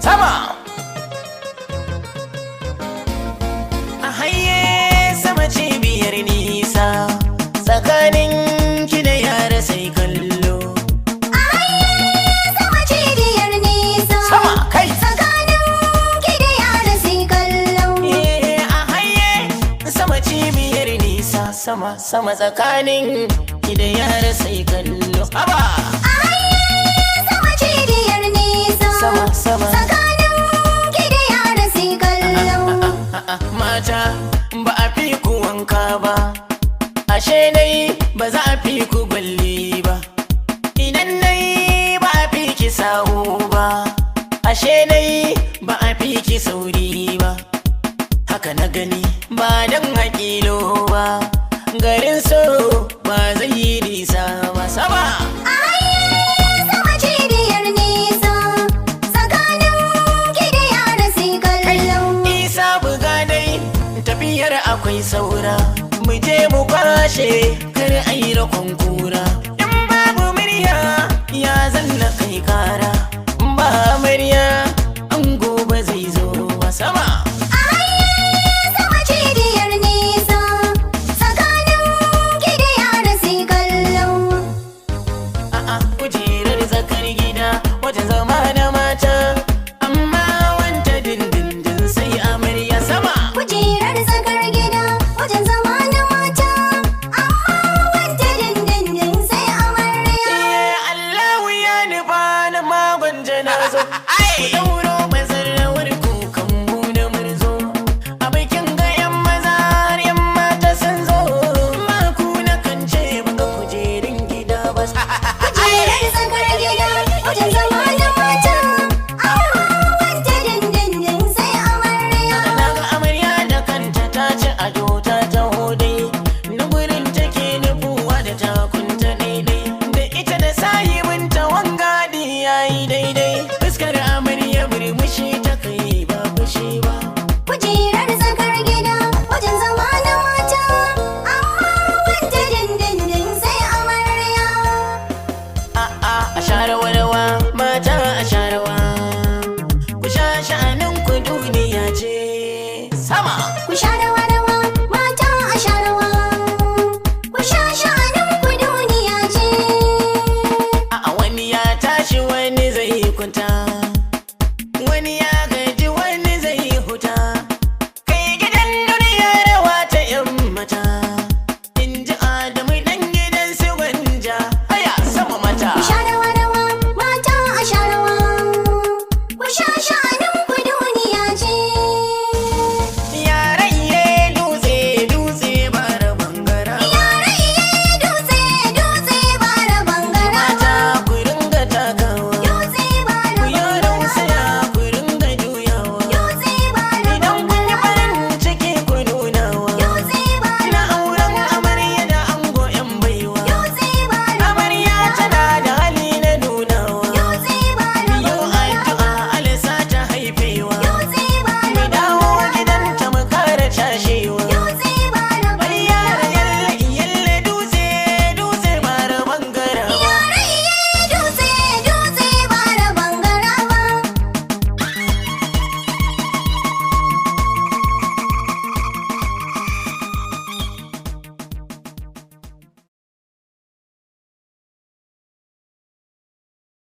sama a haye sama cibiyar nisa tsakanin ki da yara sai kallo a haye sama cibiyar nisa sama kai tsakanin ki da yara sai kallo a haye sama cibiyar nisa sama sama tsakanin ki da yara sai kallo haba a haye sama cibiyar nisa sama sama tsakanin ki da yara sai kallo mata ba a fi ku wanka ba ashe dai ba za a fi ku gwalli ba idan dai ba a fi ki sahu ba ashe dai ba a fi ki sauri ba haka na gani ba dan hakilo ba garin so ba zai yi nisa ba sama a haye sama cibiyar nisa tsakanin ki da yara sai kallo isa buga dai tafiyar akwai saura mu je mu kwashe kar ayi rakon kura in babu murya ya zanna kai kara in ba murya an gobe zai zo ba sama a haye sama cibiyar nisa tsakanin ki da yara sai kallo kujerar zakar gida wajen zama da mata amma wanta dindindin sai amarya sama kujerar tsakar gida wajen zama na mata amma wanda dindindin sai amarya Allahu ya nufa na magon janazo ku dauro mazarrawar kukan mu da murzo a bikin ga yan maza har yan mata sun zo ma ku na kan ce baka kujerin gida ba kujerar tsakar gida wajen zama na mata amma wanda dindindin sai amarya na ga amarya da kanta ta ci ado ta taho dai na gurin take nufuwa da takunta daidai da ita da sahibinta wangadi yayi daidai fuskar amarya murmushi ta kai ba fushi ba kujerar tsakar gida wajen zama na mata amma wanda dindindin sai amarya a share warawa mata a sharewa ku sha sha'anin ku duniya